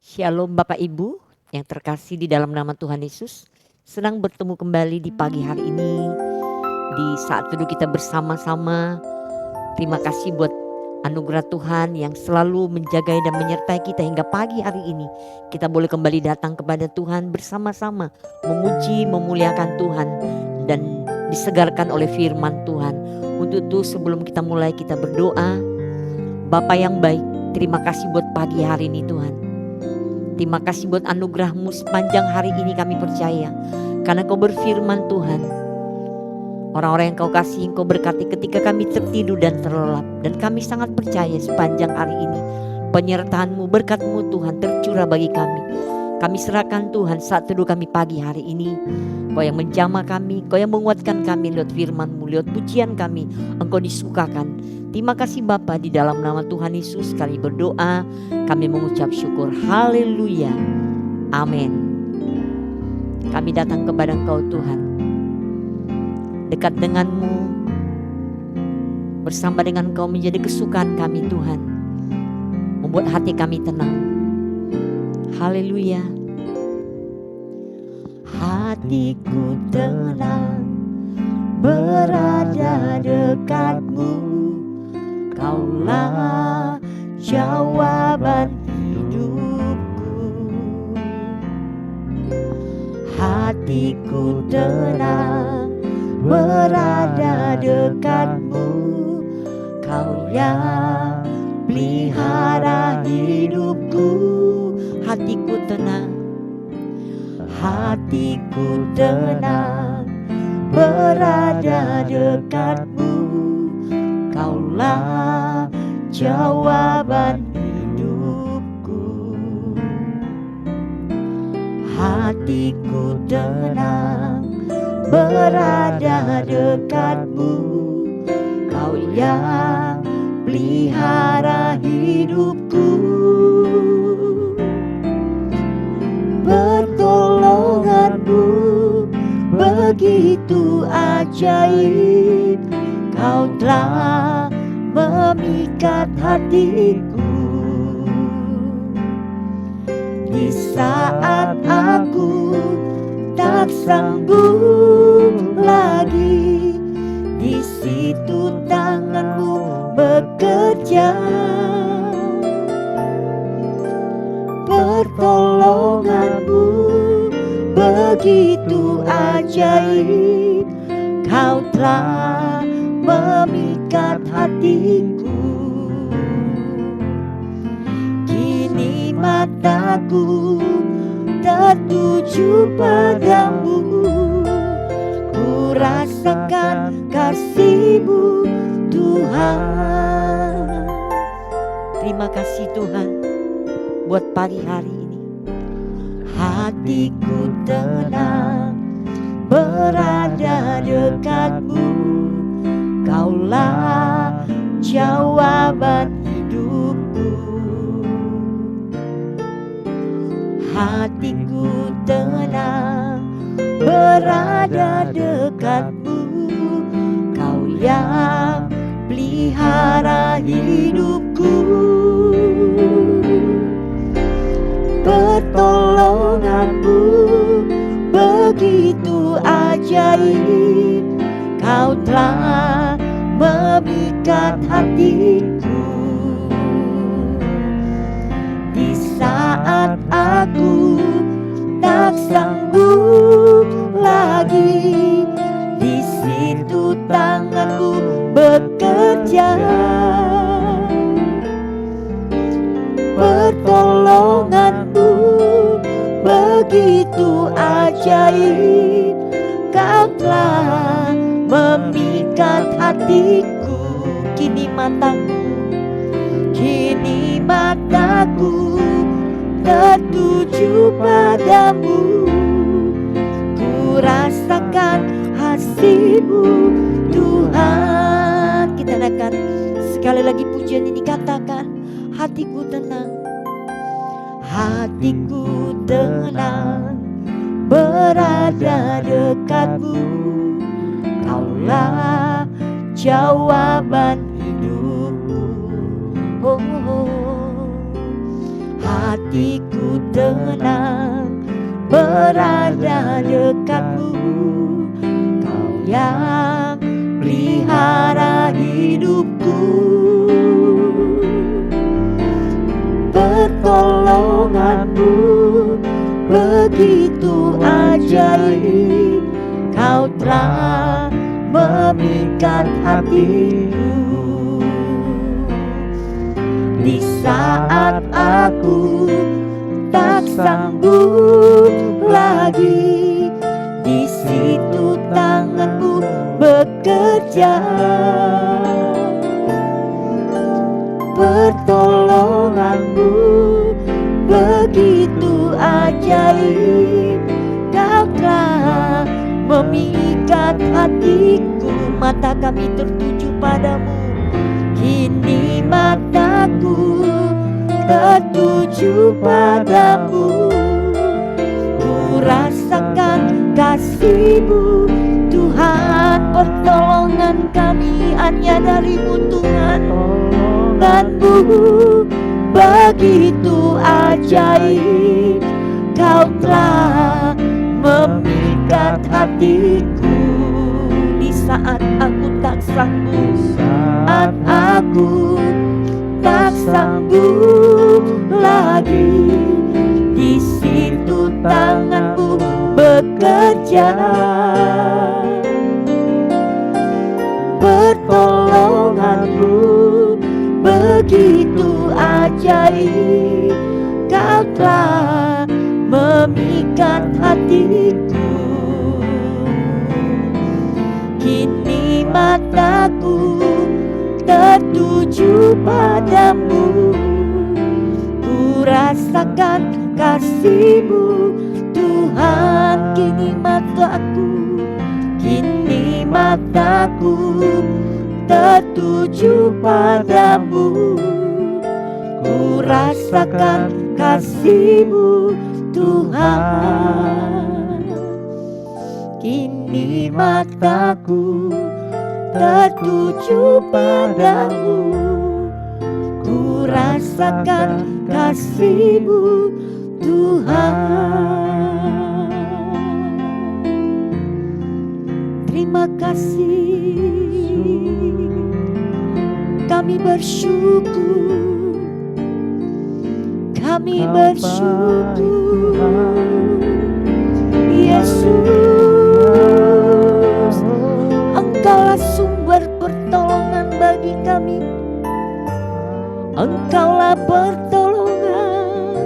Shalom Bapak Ibu yang terkasih di dalam nama Tuhan Yesus. Senang bertemu kembali di pagi hari ini, di saat teduh kita bersama-sama. Terima kasih buat anugerah Tuhan yang selalu menjaga dan menyertai kita hingga pagi hari ini. Kita boleh kembali datang kepada Tuhan bersama-sama, memuji, memuliakan Tuhan dan disegarkan oleh firman Tuhan. Untuk itu sebelum kita mulai, kita berdoa. Bapa yang baik, terima kasih buat pagi hari ini Tuhan. Terima kasih buat anugerah-Mu sepanjang hari ini kami percaya. Karena Kau berfirman Tuhan, orang-orang yang Kau kasih, Kau berkati ketika kami tertidur dan terlelap. Dan kami sangat percaya sepanjang hari ini penyertaan-Mu, berkat-Mu Tuhan tercurah bagi kami. Kami serahkan Tuhan saat teduh kami pagi hari ini. Kau yang menjamah kami, Kau yang menguatkan kami lewat firman-Mu, lewat pujian kami. Engkau disukakan. Terima kasih Bapa, di dalam nama Tuhan Yesus kami berdoa, kami mengucap syukur. Haleluya. Amin. Kami datang kepada Engkau Tuhan, dekat dengan-Mu, bersama dengan Engkau menjadi kesukaan kami Tuhan, membuat hati kami tenang. Haleluya. Hatiku tenang berada dekat-Mu, Kaulah jawaban hidupku. Hatiku tenang berada dekat-Mu, Kau yang pelihara hidupku. Hatiku tenang, hatiku tenang berada dekat-Mu, Kaulah jawaban hidupku. Hatiku tenang berada dekat-Mu, Kau yang pelihara hidupku. Pertolongan-Mu begitu ajaib, Kau telah memikat hatiku. Di saat aku tak sanggup lagi, di situ tangan-Mu bekerja. Pertolongan-Mu begitu ajaib, Kau telah memikat hatiku. Kini mataku tertuju padamu, ku rasakan kasih-Mu Tuhan. Terima kasih Tuhan buat pagi hari ini. Hatiku tenang berada dekat-Mu, Kaulah jawaban hidupku. Hatiku tenang berada dekat-Mu, Kau yang pelihara hidupku. Pertolongan-Mu begitu ajaib, Kau telah memikat hatiku. Di saat aku tak sanggup lagi, di situ tangan-Mu bekerja. Pertolongan-Mu begitu ajaib, Kau telah memikat hatiku. Kini mataku tertuju padamu, ku rasakan kasih-Mu Tuhan. Kita akan sekali lagi pujian ini katakan, hatiku tenang, hatiku tenang berada dekat-Mu, Kaulah jawaban hidupku. Oh, hatiku tenang berada dekatmu. Kau yang pelihara hidupku, pertolonganmu begitu ajaib. Kau telah memikat hatiku di saat aku tak sanggup lagi. Di situ tanganmu bekerja, pertolonganmu begitu ajaib. Kau telah memikat hatiku. Mata kami tertuju padamu, kini mataku tertuju padamu. Ku rasakan kasih-Mu Tuhan, pertolongan kami hanya dari-Mu Tuhan. Dan-Mu begitu ajaib. Kau telah memikat hatiku di saat aku tak sanggup, saat aku tak sanggup lagi. Di situ tangan-Mu bekerja, pertolongan-Mu begitu ajaib. Kau telah memikat hatiku. Kini mataku tertuju padamu. Ku rasakan kasih-Mu Tuhan. Kini mataku tertuju padamu. Ku rasakan kasih-Mu Tuhan. Kini mataku tertuju padamu. Ku rasakan kasih-Mu Tuhan. Terima kasih, kami bersyukur. Kami bersyukur, Yesus, Engkaulah sumber pertolongan bagi kami. Engkaulah pertolongan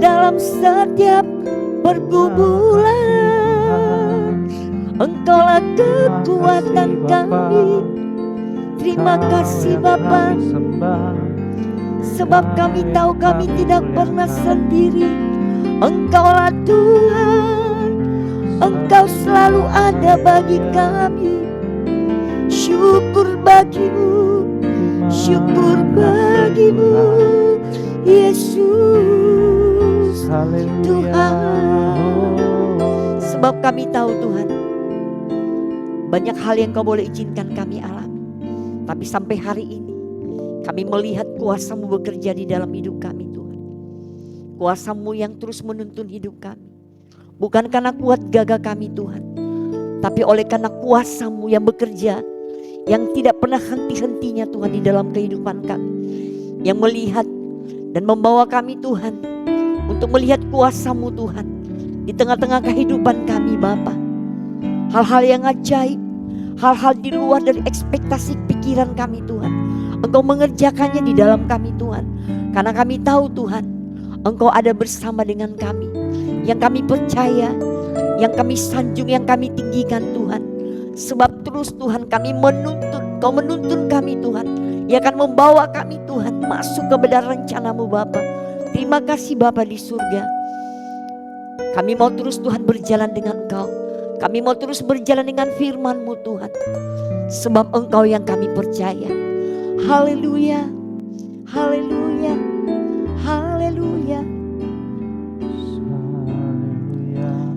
dalam setiap pergumulan. Engkaulah kekuatan kami. Terima kasih Bapa, sebab kami tahu kami tidak pernah sendiri. Engkaulah Tuhan, Engkau selalu ada bagi kami. Syukur bagi-Mu, syukur bagi-Mu, Yesus, Tuhan. Sebab kami tahu Tuhan, banyak hal yang Kau boleh izinkan kami alami, tapi sampai hari ini kami melihat kuasa-Mu bekerja di dalam hidup kami Tuhan. Kuasa-Mu yang terus menuntun hidup kami. Bukan karena kuat gagah kami Tuhan, tapi oleh karena kuasa-Mu yang bekerja, yang tidak pernah henti-hentinya Tuhan di dalam kehidupan kami. Yang melihat dan membawa kami Tuhan untuk melihat kuasa-Mu Tuhan di tengah-tengah kehidupan kami Bapa. Hal-hal yang ajaib, hal-hal di luar dari ekspektasi pikiran kami Tuhan, Engkau mengerjakannya di dalam kami Tuhan. Karena kami tahu Tuhan, Engkau ada bersama dengan kami. Yang kami percaya, yang kami sanjung, yang kami tinggikan Tuhan. Sebab terus Tuhan kami menuntun, Kau menuntun kami Tuhan, yang akan membawa kami Tuhan masuk ke benar rencana-Mu Bapa. Terima kasih Bapa di surga. Kami mau terus Tuhan berjalan dengan Engkau. Kami mau terus berjalan dengan firman-Mu Tuhan. Sebab Engkau yang kami percaya. Haleluya, haleluya, haleluya.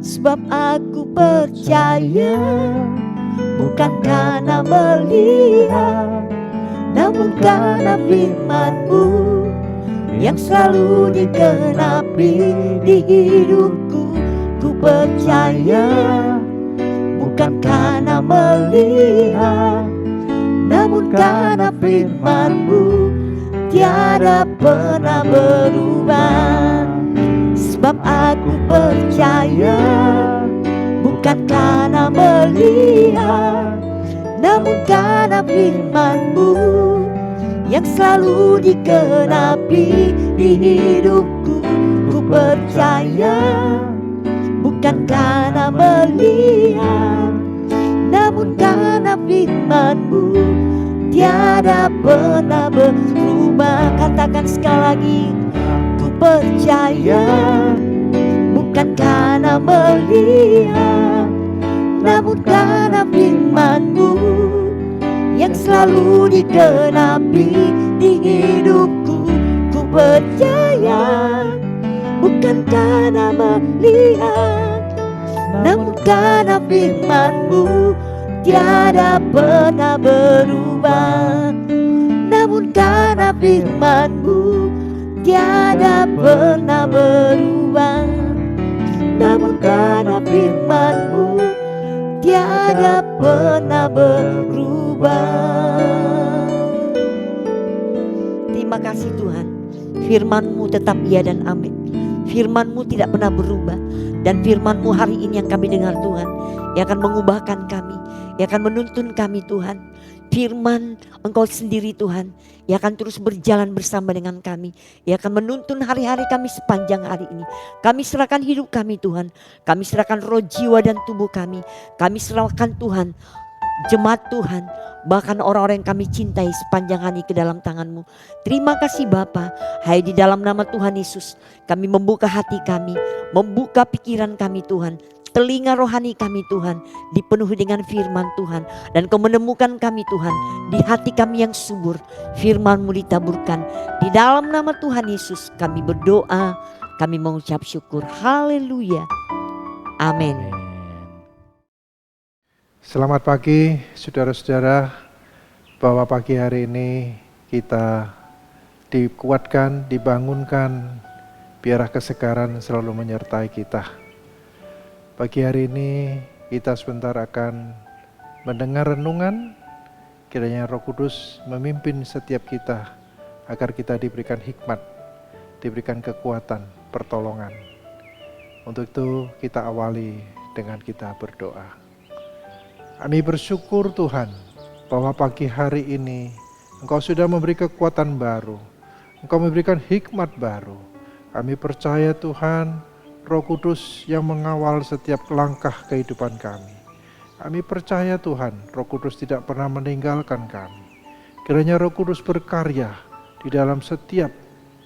Sebab aku percaya, bukan karena melihat, namun karena firman-Mu yang selalu digenapi di hidupku. Ku percaya bukan karena melihat, namun karena firman-Mu tiada pernah berubah. Sebab aku percaya bukan karena melihat, namun karena firman-Mu yang selalu digenapi di hidupku. Ku percaya bukan karena melihat, namun karena firman-Mu tiada pernah berubah. Katakan sekali lagi, ku percaya bukan karena melihat, namun karena firman-Mu yang selalu digenapi di hidupku. Ku percaya bukan karena melihat, namun karena firman-Mu tiada pernah berubah. Namun karena firman-Mu tiada pernah berubah. Namun karena firman-Mu tiada pernah berubah. Terima kasih Tuhan, firman-Mu tetap iya dan amin. Firman-Mu tidak pernah berubah. Dan firman-Mu hari ini yang kami dengar Tuhan, yang akan mengubahkan kami, yang akan menuntun kami Tuhan. Firman Engkau sendiri Tuhan, yang akan terus berjalan bersama dengan kami, yang akan menuntun hari-hari kami sepanjang hari ini. Kami serahkan hidup kami Tuhan, kami serahkan roh, jiwa dan tubuh kami serahkan Tuhan, jemaat Tuhan, bahkan orang-orang yang kami cintai sepanjang hari ke dalam tangan-Mu. Terima kasih Bapa. Hai, di dalam nama Tuhan Yesus kami membuka hati kami, membuka pikiran kami Tuhan, telinga rohani kami Tuhan dipenuhi dengan firman Tuhan. Dan Kau menemukan kami Tuhan di hati kami yang subur, firman-Mu ditaburkan. Di dalam nama Tuhan Yesus kami berdoa, kami mengucap syukur. Haleluya, amin. Selamat pagi saudara-saudara, bahwa pagi hari ini kita dikuatkan, dibangunkan, biarlah kesegaran selalu menyertai kita. Pagi hari ini kita sebentar akan mendengar renungan, kiranya Roh Kudus memimpin setiap kita agar kita diberikan hikmat, diberikan kekuatan, pertolongan. Untuk itu kita awali dengan kita berdoa. Kami bersyukur Tuhan bahwa pagi hari ini Engkau sudah memberi kekuatan baru, Engkau memberikan hikmat baru. Kami percaya Tuhan, Roh Kudus yang mengawal setiap langkah kehidupan kami. Kami percaya Tuhan, Roh Kudus tidak pernah meninggalkan kami. Kiranya Roh Kudus berkarya di dalam setiap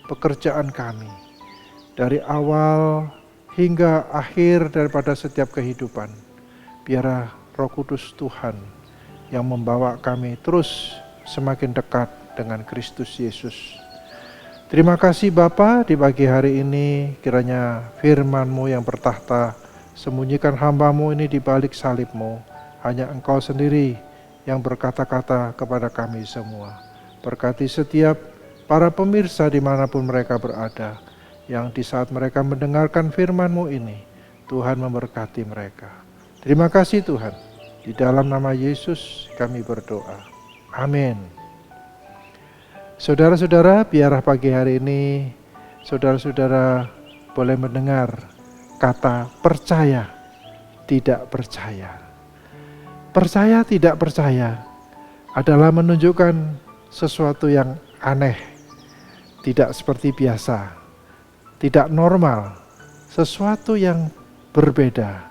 pekerjaan kami, dari awal hingga akhir daripada setiap kehidupan. Biarlah Roh Kudus Tuhan yang membawa kami terus semakin dekat dengan Kristus Yesus. Terima kasih Bapa, di pagi hari ini kiranya firman-Mu yang bertahta, sembunyikan hamba-Mu ini di balik salib-Mu. Hanya Engkau sendiri yang berkata-kata kepada kami semua. Berkati setiap para pemirsa dimanapun mereka berada, yang di saat mereka mendengarkan firman-Mu ini, Tuhan memberkati mereka. Terima kasih Tuhan, di dalam nama Yesus kami berdoa. Amin. Saudara-saudara, biarlah pagi hari ini saudara-saudara boleh mendengar kata percaya, tidak percaya. Percaya tidak percaya adalah menunjukkan sesuatu yang aneh, tidak seperti biasa, tidak normal, sesuatu yang berbeda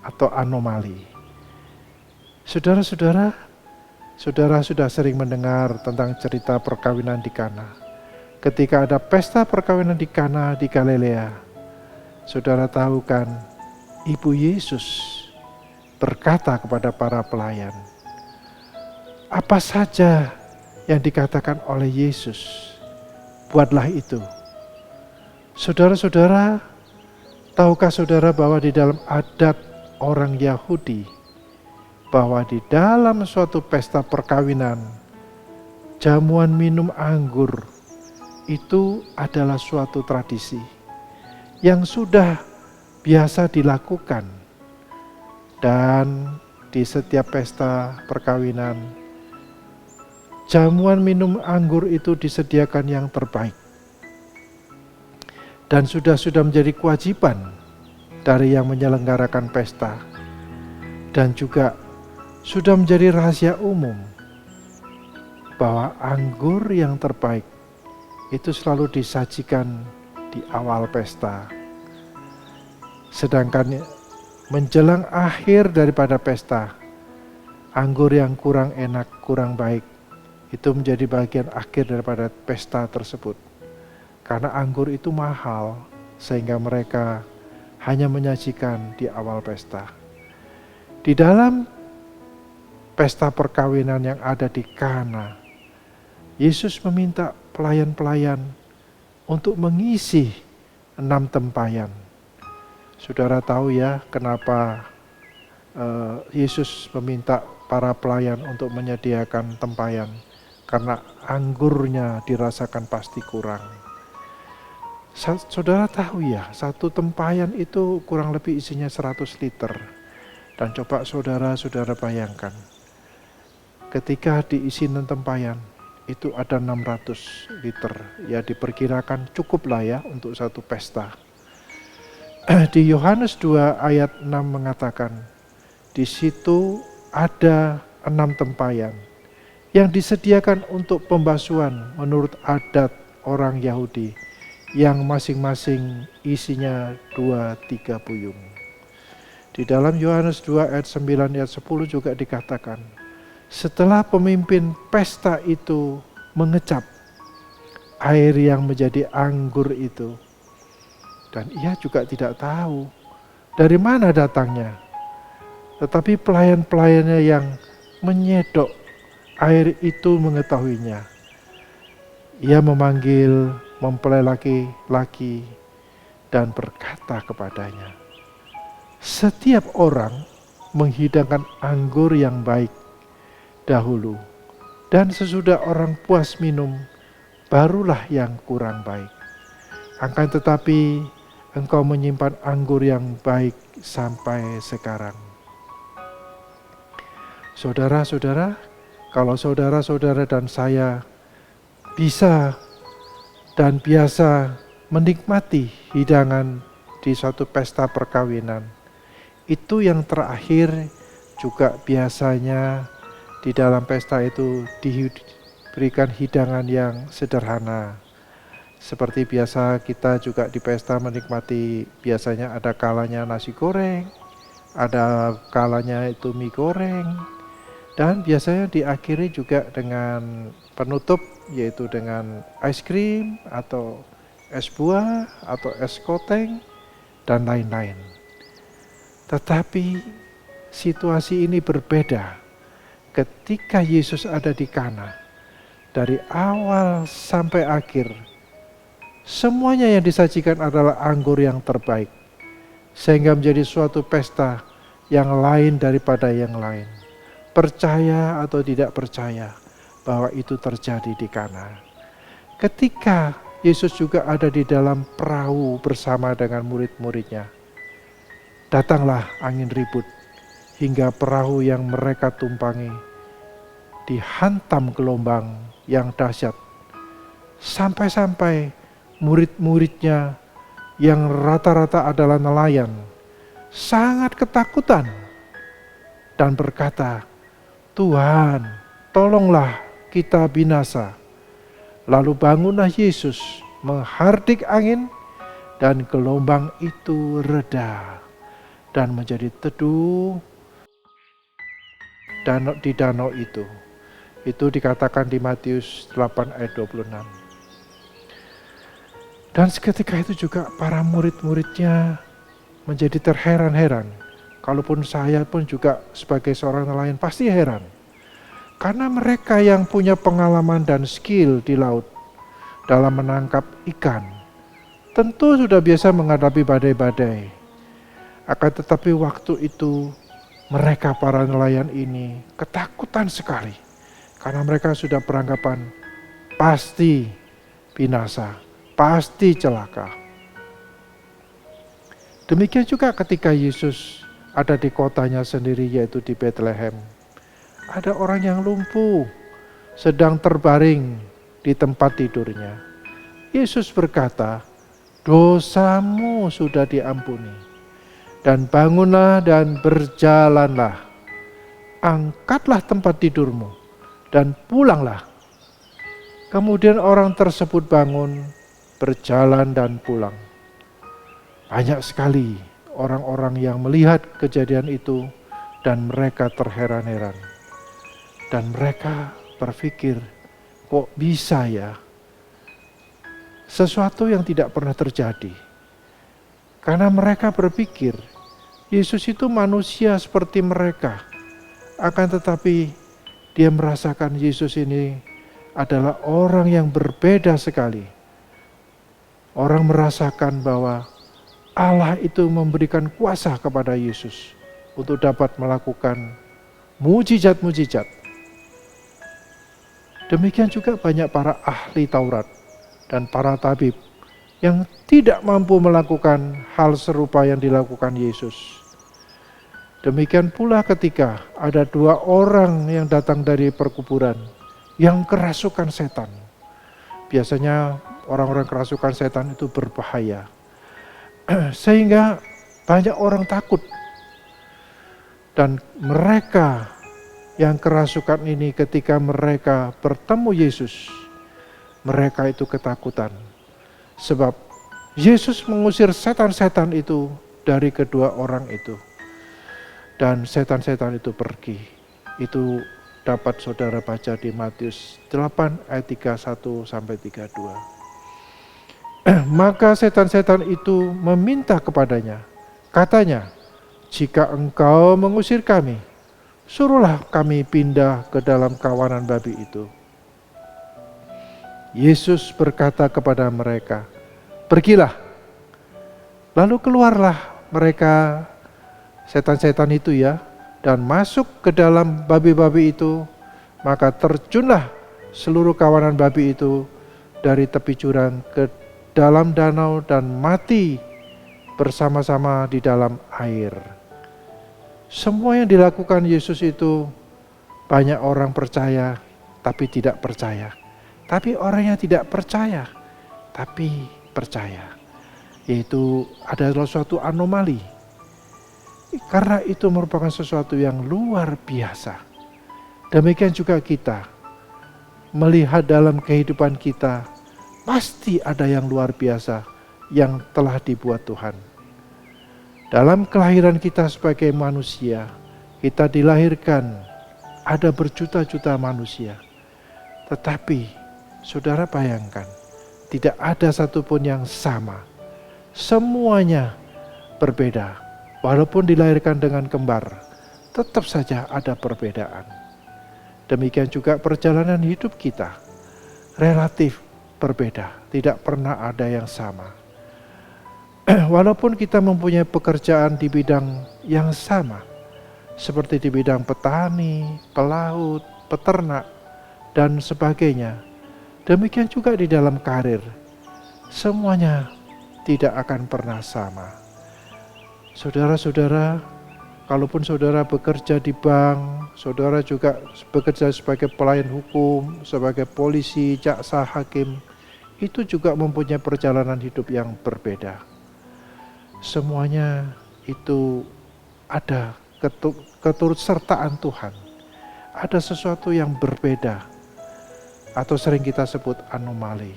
atau anomali. Saudara-saudara, saudara sudah sering mendengar tentang cerita perkawinan di Kana. Ketika ada pesta perkawinan di Kana di Galilea, saudara tahu kan, Ibu Yesus berkata kepada para pelayan, apa saja yang dikatakan oleh Yesus, buatlah itu. Saudara-saudara, tahukah saudara bahwa di dalam adat orang Yahudi, bahwa di dalam suatu pesta perkawinan, jamuan minum anggur itu adalah suatu tradisi yang sudah biasa dilakukan, dan di setiap pesta perkawinan jamuan minum anggur itu disediakan yang terbaik, dan sudah menjadi kewajiban dari yang menyelenggarakan pesta, dan juga sudah menjadi rahasia umum bahwa anggur yang terbaik itu selalu disajikan di awal pesta. Sedangkan menjelang akhir daripada pesta, anggur yang kurang enak, kurang baik, itu menjadi bagian akhir daripada pesta tersebut. Karena anggur itu mahal, sehingga mereka hanya menyajikan di awal pesta. Di dalam pesta perkawinan yang ada di Kana, Yesus meminta pelayan-pelayan untuk mengisi 6 tempayan. Saudara tahu ya kenapa Yesus meminta para pelayan untuk menyediakan tempayan? Karena anggurnya dirasakan pasti kurang. Saudara tahu ya, 1 tempayan itu kurang lebih isinya 100 liter. Dan coba saudara bayangkan, ketika diisi 6 tempayan, itu ada 600 liter. Ya diperkirakan cukup lah ya untuk satu pesta. Di Yohanes 2 ayat 6 mengatakan, di situ ada 6 tempayan yang disediakan untuk pembasuhan menurut adat orang Yahudi, yang masing-masing isinya 2-3 puyung. Di dalam Yohanes 2 ayat 9 ayat 10 juga dikatakan, setelah pemimpin pesta itu mengecap air yang menjadi anggur itu, dan ia juga tidak tahu dari mana datangnya, tetapi pelayan-pelayannya yang menyedok air itu mengetahuinya. Ia memanggil mempelai laki-laki dan berkata kepadanya, setiap orang menghidangkan anggur yang baik dahulu, dan sesudah orang puas minum, barulah yang kurang baik. Akan tetapi engkau menyimpan anggur yang baik sampai sekarang. Saudara-saudara, kalau saudara-saudara dan saya bisa dan biasa menikmati hidangan di suatu pesta perkawinan, itu yang terakhir juga biasanya di dalam pesta itu diberikan hidangan yang sederhana. Seperti biasa kita juga di pesta menikmati, biasanya ada kalanya nasi goreng, ada kalanya itu mie goreng, dan biasanya diakhiri juga dengan penutup, yaitu dengan es krim atau es buah atau es koteng dan lain-lain. Tetapi situasi ini berbeda ketika Yesus ada di Kana. Dari awal sampai akhir, semuanya yang disajikan adalah anggur yang terbaik, sehingga menjadi suatu pesta yang lain daripada yang lain. Percaya atau tidak percaya bahwa itu terjadi di Kana. Ketika Yesus juga ada di dalam perahu bersama dengan murid-muridnya, datanglah angin ribut hingga perahu yang mereka tumpangi dihantam gelombang yang dahsyat, sampai-sampai murid-muridnya yang rata-rata adalah nelayan sangat ketakutan dan berkata, Tuhan, tolonglah kita binasa. Lalu bangunlah Yesus menghardik angin, dan gelombang itu reda dan menjadi teduh di danau itu. Itu dikatakan di Matius 8 ayat 26. Dan seketika itu juga para murid-muridnya menjadi terheran-heran. Kalaupun saya pun juga sebagai seorang nelayan pasti heran. Karena mereka yang punya pengalaman dan skill di laut dalam menangkap ikan, tentu sudah biasa menghadapi badai-badai. Akan tetapi waktu itu mereka para nelayan ini ketakutan sekali. Karena mereka sudah beranggapan pasti binasa, pasti celaka. Demikian juga ketika Yesus ada di kotanya sendiri, yaitu di Bethlehem. Ada orang yang lumpuh sedang terbaring di tempat tidurnya. Yesus berkata, dosamu sudah diampuni, dan bangunlah dan berjalanlah. Angkatlah tempat tidurmu dan pulanglah. Kemudian orang tersebut bangun, berjalan dan pulang. Banyak sekali orang-orang yang melihat kejadian itu dan mereka terheran-heran. Dan mereka berpikir, kok bisa ya? Sesuatu yang tidak pernah terjadi. Karena mereka berpikir, Yesus itu manusia seperti mereka. Akan tetapi dia merasakan Yesus ini adalah orang yang berbeda sekali. Orang merasakan bahwa Allah itu memberikan kuasa kepada Yesus untuk dapat melakukan mujizat-mujizat. Demikian juga banyak para ahli Taurat dan para tabib yang tidak mampu melakukan hal serupa yang dilakukan Yesus. Demikian pula ketika ada 2 orang yang datang dari perkuburan yang kerasukan setan. Biasanya orang-orang kerasukan setan itu berbahaya. Sehingga banyak orang takut. Dan mereka yang kerasukan ini ketika mereka bertemu Yesus, mereka itu ketakutan. Sebab Yesus mengusir setan-setan itu dari kedua orang itu. Dan setan-setan itu pergi. Itu dapat saudara baca di Matius 8 ayat 31 sampai 32. Maka setan-setan itu meminta kepadanya, katanya, jika engkau mengusir kami, suruhlah kami pindah ke dalam kawanan babi itu. Yesus berkata kepada mereka, pergilah. Lalu keluarlah mereka, setan-setan itu ya, dan masuk ke dalam babi-babi itu. Maka terjunlah seluruh kawanan babi itu dari tepi jurang ke dalam danau dan mati bersama-sama di dalam air. Semua yang dilakukan Yesus itu banyak orang percaya tapi tidak percaya. Tapi orang yang tidak percaya tapi percaya. Yaitu adalah suatu anomali. Karena itu merupakan sesuatu yang luar biasa. Demikian juga kita melihat dalam kehidupan kita pasti ada yang luar biasa yang telah dibuat Tuhan. Dalam kelahiran kita sebagai manusia, kita dilahirkan ada berjuta-juta manusia. Tetapi saudara bayangkan, tidak ada satupun yang sama. Semuanya berbeda. Walaupun dilahirkan dengan kembar, tetap saja ada perbedaan. Demikian juga perjalanan hidup kita relatif berbeda, tidak pernah ada yang sama. Walaupun kita mempunyai pekerjaan di bidang yang sama, seperti di bidang petani, pelaut, peternak, dan sebagainya. Demikian juga di dalam karir, semuanya tidak akan pernah sama. Saudara-saudara, kalaupun saudara bekerja di bank, saudara juga bekerja sebagai pelayan hukum, sebagai polisi, jaksa, hakim, itu juga mempunyai perjalanan hidup yang berbeda. Semuanya itu ada keturutsertaan Tuhan. Ada sesuatu yang berbeda atau sering kita sebut anomali.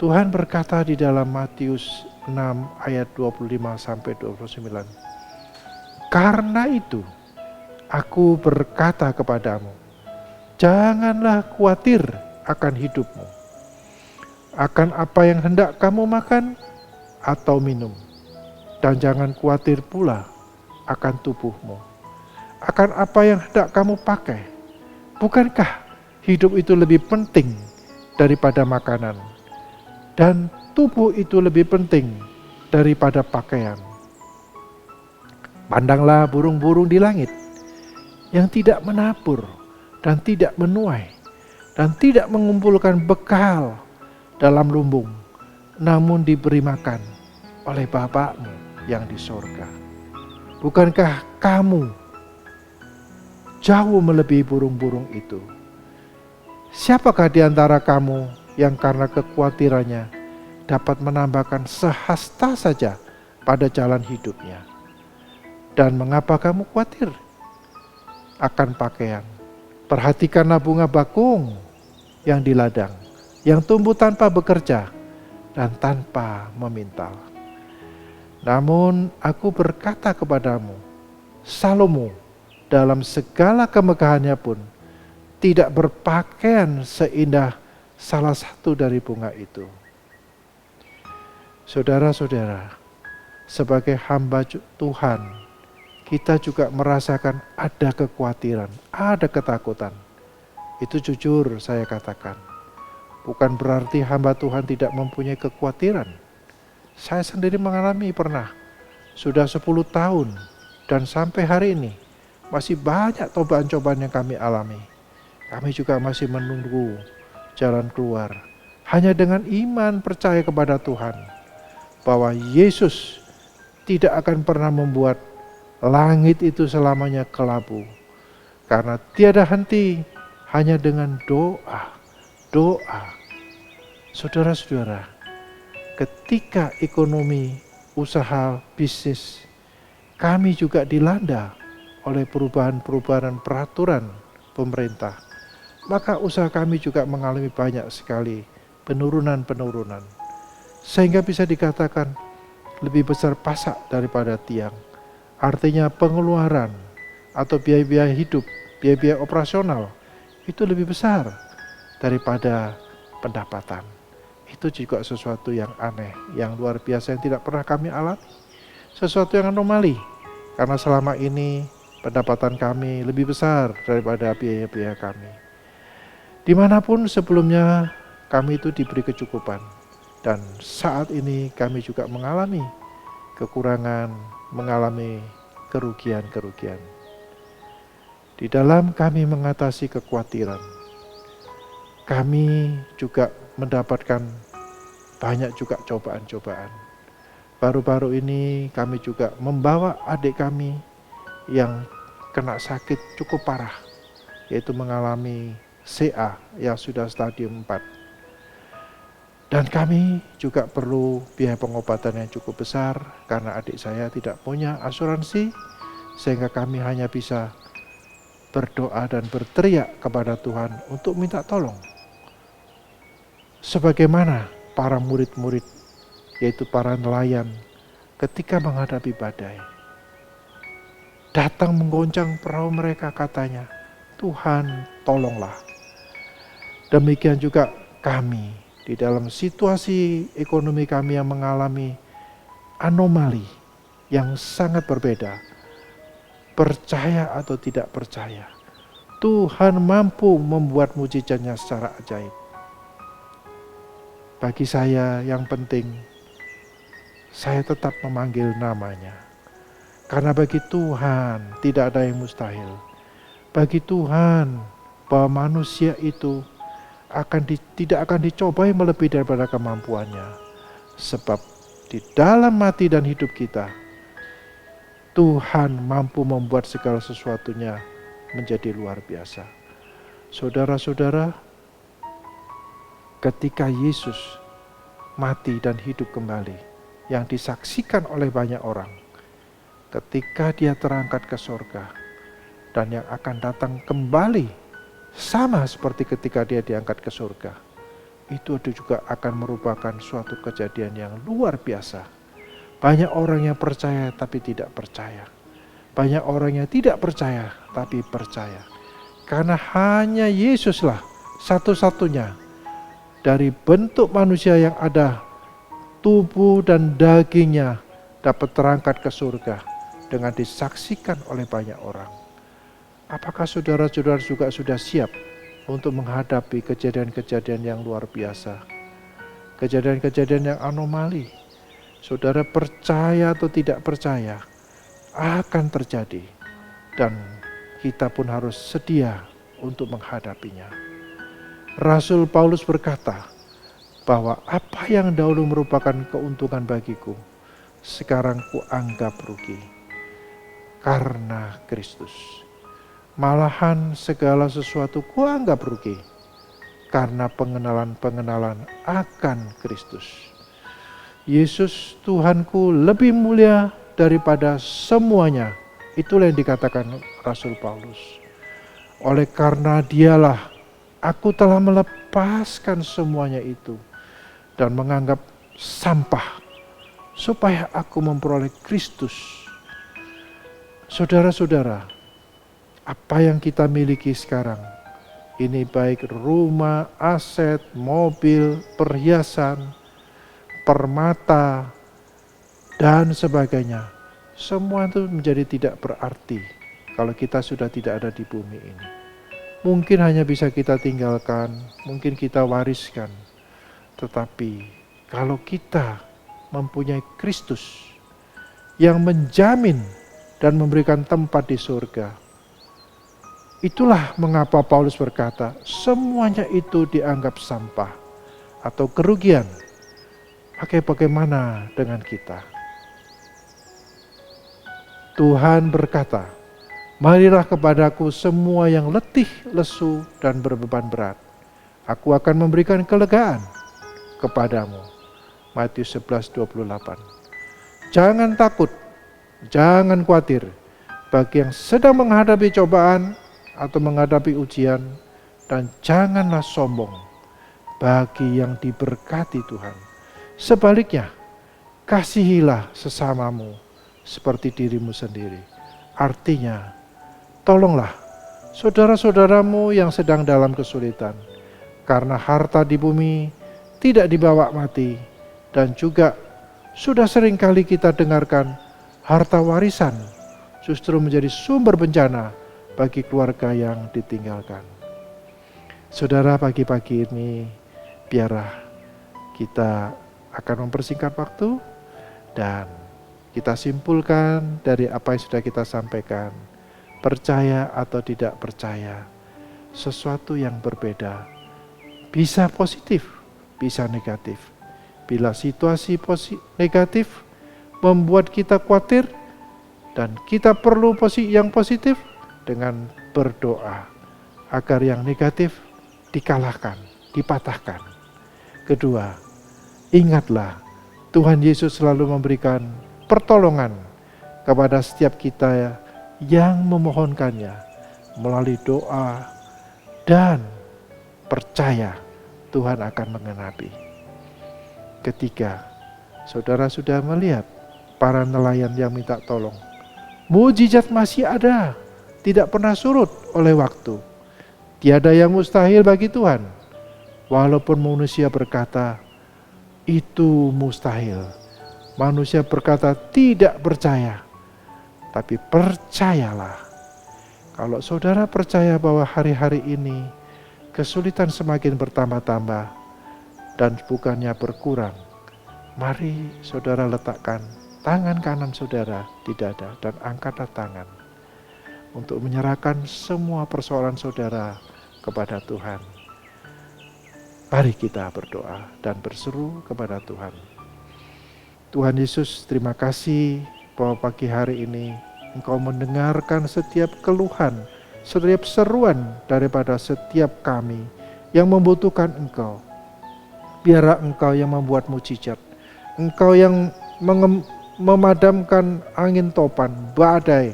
Tuhan berkata di dalam Matius 6 ayat 25 sampai 29. Karena itu aku berkata kepadamu, janganlah khawatir akan hidupmu, akan apa yang hendak kamu makan atau minum. Dan jangan khawatir pula akan tubuhmu, akan apa yang hendak kamu pakai. Bukankah hidup itu lebih penting daripada makanan, dan tubuh itu lebih penting daripada pakaian? Pandanglah burung-burung di langit yang tidak menabur dan tidak menuai dan tidak mengumpulkan bekal dalam lumbung, namun diberi makan oleh Bapakmu yang di sorga. Bukankah kamu jauh melebihi burung-burung itu? Siapakah di antara kamu yang karena kekhawatirannya dapat menambahkan sehasta saja pada jalan hidupnya? Dan mengapa kamu khawatir akan pakaian? Perhatikanlah bunga bakung yang di ladang, yang tumbuh tanpa bekerja dan tanpa memintal. Namun aku berkata kepadamu, Salomo dalam segala kemegahannya pun tidak berpakaian seindah salah satu dari bunga itu. Saudara-saudara, sebagai hamba Tuhan, kita juga merasakan ada kekhawatiran, ada ketakutan. Itu jujur saya katakan. Bukan berarti hamba Tuhan tidak mempunyai kekhawatiran. Saya sendiri mengalami pernah. Sudah 10 tahun dan sampai hari ini masih banyak cobaan-cobaan yang kami alami. Kami juga masih menunggu jalan keluar. Hanya dengan iman percaya kepada Tuhan bahwa Yesus tidak akan pernah membuat langit itu selamanya kelabu. Karena tiada henti, hanya dengan doa. Saudara-saudara, ketika ekonomi, usaha, bisnis, kami juga dilanda oleh perubahan-perubahan peraturan pemerintah. Maka usaha kami juga mengalami banyak sekali penurunan-penurunan. Sehingga bisa dikatakan lebih besar pasak daripada tiang. Artinya pengeluaran atau biaya-biaya hidup, biaya-biaya operasional itu lebih besar daripada pendapatan. Itu juga sesuatu yang aneh, yang luar biasa yang tidak pernah kami alami. Sesuatu yang anomali. Karena selama ini pendapatan kami lebih besar daripada biaya-biaya kami. Dimanapun sebelumnya kami itu diberi kecukupan. Dan saat ini kami juga mengalami kekurangan, mengalami kerugian-kerugian. Di dalam kami mengatasi kekhawatiran, kami juga mendapatkan banyak juga cobaan-cobaan. Baru-baru ini kami juga membawa adik kami yang kena sakit cukup parah, yaitu mengalami CA yang sudah stadium 4. Dan kami juga perlu biaya pengobatan yang cukup besar karena adik saya tidak punya asuransi, sehingga kami hanya bisa berdoa dan berteriak kepada Tuhan untuk minta tolong. Sebagaimana para murid-murid, yaitu para nelayan, ketika menghadapi badai, datang menggoncang perahu mereka, katanya, Tuhan tolonglah. Demikian juga kami di dalam situasi ekonomi kami yang mengalami anomali yang sangat berbeda. Percaya atau tidak percaya, Tuhan mampu membuat mujizatnya secara ajaib. Bagi saya yang penting, saya tetap memanggil namanya. Karena bagi Tuhan tidak ada yang mustahil. Bagi Tuhan bahwa manusia itu tidak akan dicobai melebihi daripada kemampuannya. Sebab di dalam mati dan hidup kita, Tuhan mampu membuat segala sesuatunya menjadi luar biasa. Saudara-saudara, ketika Yesus mati dan hidup kembali, yang disaksikan oleh banyak orang, ketika dia terangkat ke surga, dan yang akan datang kembali sama seperti ketika dia diangkat ke surga, itu juga akan merupakan suatu kejadian yang luar biasa. Banyak orang yang percaya tapi tidak percaya. Banyak orang yang tidak percaya tapi percaya. Karena hanya Yesuslah satu-satunya dari bentuk manusia yang ada tubuh dan dagingnya dapat terangkat ke surga dengan disaksikan oleh banyak orang. Apakah saudara-saudara juga sudah siap untuk menghadapi kejadian-kejadian yang luar biasa? Kejadian-kejadian yang anomali. Saudara percaya atau tidak percaya, akan terjadi. Dan kita pun harus sedia untuk menghadapinya. Rasul Paulus berkata, bahwa apa yang dahulu merupakan keuntungan bagiku, sekarang kuanggap rugi karena Kristus. Malahan segala sesuatu kuanggap rugi karena pengenalan-pengenalan akan Kristus. Yesus Tuhanku lebih mulia daripada semuanya. Itulah yang dikatakan Rasul Paulus. Oleh karena dialah aku telah melepaskan semuanya itu dan menganggap sampah supaya aku memperoleh Kristus. Saudara-saudara, apa yang kita miliki sekarang, ini baik rumah, aset, mobil, perhiasan, permata, dan sebagainya. Semua itu menjadi tidak berarti kalau kita sudah tidak ada di bumi ini. Mungkin hanya bisa kita tinggalkan, mungkin kita wariskan. Tetapi kalau kita mempunyai Kristus yang menjamin dan memberikan tempat di surga, itulah mengapa Paulus berkata, semuanya itu dianggap sampah atau kerugian. Bagaimana dengan kita? Tuhan berkata, marilah kepadaku semua yang letih, lesu, dan berbeban berat. Aku akan memberikan kelegaan kepadamu. Matius 11:28. Jangan takut, jangan khawatir bagi yang sedang menghadapi cobaan atau menghadapi ujian, dan janganlah sombong bagi yang diberkati Tuhan. Sebaliknya, kasihilah sesamamu seperti dirimu sendiri. Artinya, tolonglah saudara-saudaramu yang sedang dalam kesulitan, karena harta di bumi tidak dibawa mati, dan juga sudah seringkali kita dengarkan harta warisan justru menjadi sumber bencana bagi keluarga yang ditinggalkan. Saudara, pagi-pagi ini biarlah kita akan mempersingkat waktu dan kita simpulkan dari apa yang sudah kita sampaikan. Percaya atau tidak percaya, sesuatu yang berbeda. Bisa positif, bisa negatif. Bila situasi negatif membuat kita khawatir dan kita perlu posisi yang positif, dengan berdoa agar yang negatif dikalahkan, dipatahkan. Kedua, ingatlah Tuhan Yesus selalu memberikan pertolongan kepada setiap kita yang memohonkannya melalui doa dan percaya Tuhan akan mengenapi. Ketiga, saudara sudah melihat para nelayan yang minta tolong. Mujizat masih ada, tidak pernah surut oleh waktu. Tiada yang mustahil bagi Tuhan. Walaupun manusia berkata, itu mustahil. Manusia berkata tidak percaya. Tapi percayalah. Kalau saudara percaya bahwa hari-hari ini kesulitan semakin bertambah-tambah dan bukannya berkurang, mari saudara letakkan tangan kanan saudara di dada dan angkatlah tangan untuk menyerahkan semua persoalan saudara kepada Tuhan. Mari kita berdoa dan berseru kepada Tuhan. Tuhan Yesus, terima kasih bahwa pagi hari ini Engkau mendengarkan setiap keluhan, setiap seruan daripada setiap kami yang membutuhkan Engkau. Biarlah Engkau yang membuat mujizat, Engkau yang memadamkan angin topan, badai,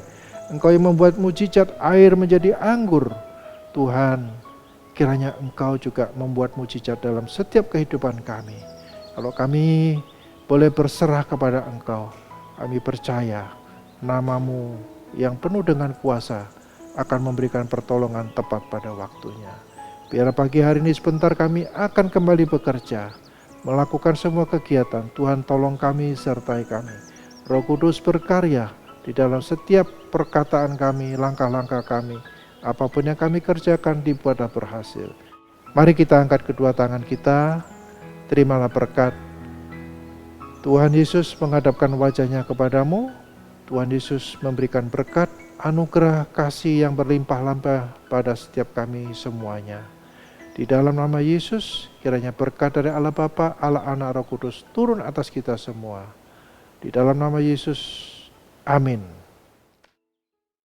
Engkau yang membuat mujizat air menjadi anggur. Tuhan, kiranya Engkau juga membuat mujizat dalam setiap kehidupan kami. Kalau kami boleh berserah kepada Engkau, kami percaya nama-Mu yang penuh dengan kuasa akan memberikan pertolongan tepat pada waktunya. Biar pagi hari ini sebentar kami akan kembali bekerja, melakukan semua kegiatan. Tuhan tolong kami, sertai kami. Roh Kudus berkarya di dalam setiap perkataan kami, langkah-langkah kami. Apapun yang kami kerjakan dibuatlah berhasil. Mari kita angkat kedua tangan kita, terimalah berkat. Tuhan Yesus menghadapkan wajahnya kepadamu. Tuhan Yesus memberikan berkat, anugerah kasih yang berlimpah-limpah pada setiap kami semuanya. Di dalam nama Yesus, kiranya berkat dari Allah Bapa, Allah Anak, Roh Kudus turun atas kita semua. Di dalam nama Yesus, amin.